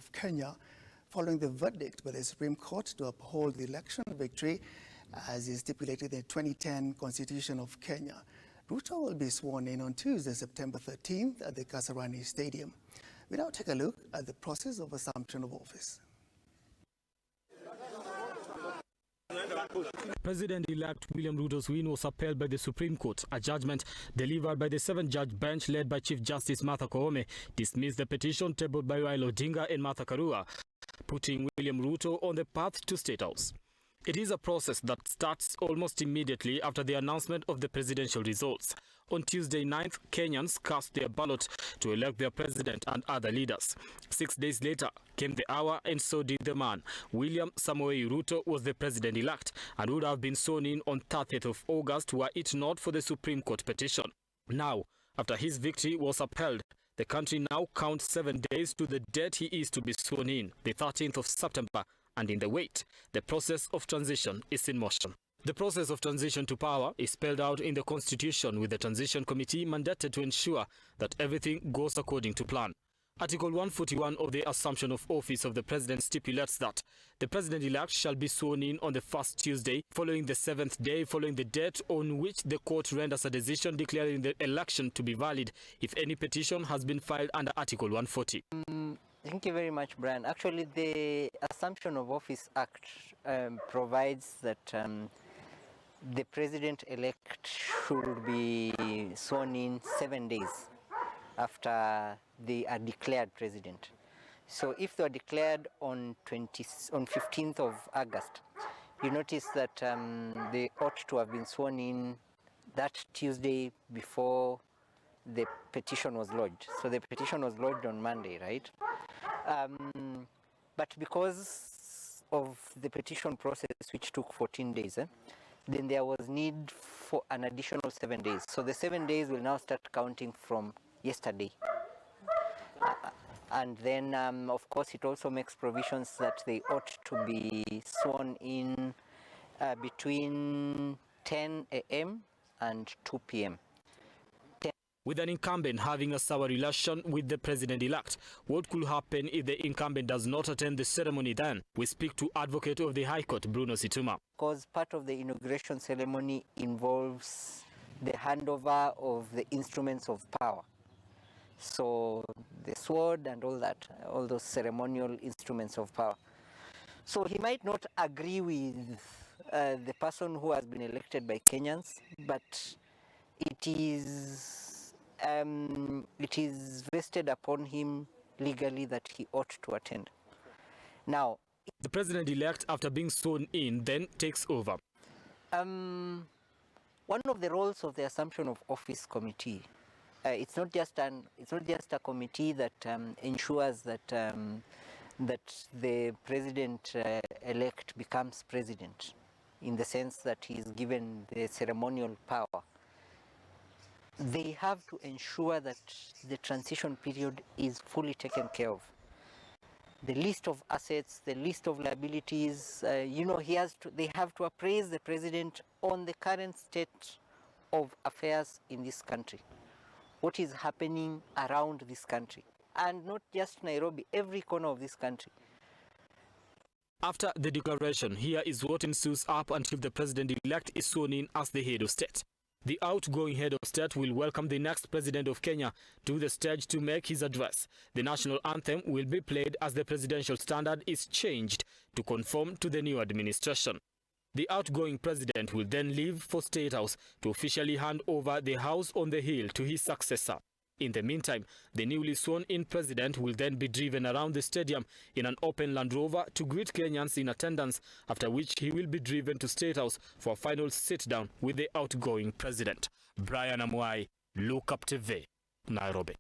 of Kenya following the verdict by the Supreme Court to uphold the election victory as is stipulated in the 2010 Constitution of Kenya. Ruto will be sworn in on Tuesday, September 13th at the Kasarani Stadium. We now take a look at the process of assumption of office. President-elect William Ruto's win was upheld by the Supreme Court. A judgment delivered by the 7-judge bench led by Chief Justice Martha Koome dismissed the petition tabled by Raila Odinga and Martha Karua, putting William Ruto on the path to State House. It is a process that starts almost immediately after the announcement of the presidential results. On Tuesday 9th, Kenyans cast their ballot to elect their president and other leaders. 6 days later came the hour, and so did the man. William Samoei Ruto was the president-elect and would have been sworn in on 30th of August were it not for the Supreme Court petition. Now, after his victory was upheld, the country now counts 7 days to the date he is to be sworn in, the 13th of September. And in the wait, the process of transition is in motion. The process of transition to power is spelled out in the Constitution, with the Transition Committee mandated to ensure that everything goes according to plan. Article 141 of the Assumption of Office of the President stipulates that the President-elect shall be sworn in on the first Tuesday following the 7th day following the date on which the court renders a decision declaring the election to be valid if any petition has been filed under Article 140. Thank you very much, Brian. Actually, the Assumption of Office Act provides that the President-elect should be sworn in 7 days after they are declared president. So if they are declared on 15th of August, you notice that they ought to have been sworn in that Tuesday before the petition was lodged. So the petition was lodged on Monday, right? But because of the petition process, which took 14 days, then there was need for an additional 7 days. So the 7 days will now start counting from yesterday. And then, of course, it also makes provisions that they ought to be sworn in between 10 a.m. and 2 p.m. With an incumbent having a sour relation with the president-elect, what could happen if the incumbent does not attend the ceremony then? We speak to Advocate of the High Court, Bruno Situma. Because part of the inauguration ceremony involves the handover of the instruments of power. So the sword and all that, all those ceremonial instruments of power. So he might not agree with the person who has been elected by Kenyans, but it is vested upon him legally that he ought to attend. Now, the president-elect, after being sworn in, then takes over. One of the roles of the Assumption of Office Committee, it's not just a committee that ensures that that the president-elect becomes president, in the sense that he is given the ceremonial power. They have to ensure that the transition period is fully taken care of. The list of assets, the list of liabilities, they have to appraise the president on the current state of affairs in this country. What is happening around this country, and not just Nairobi, every corner of this country. After the declaration, here is what ensues up until the president-elect is sworn in as the head of state. The outgoing head of state will welcome the next president of Kenya to the stage to make his address. The national anthem will be played as the presidential standard is changed to conform to the new administration. The outgoing president will then leave for State House to officially hand over the house on the hill to his successor. In the meantime, the newly sworn-in president will then be driven around the stadium in an open Land Rover to greet Kenyans in attendance, after which he will be driven to State House for a final sit-down with the outgoing president. Brian Amwai, Look Up TV, Nairobi.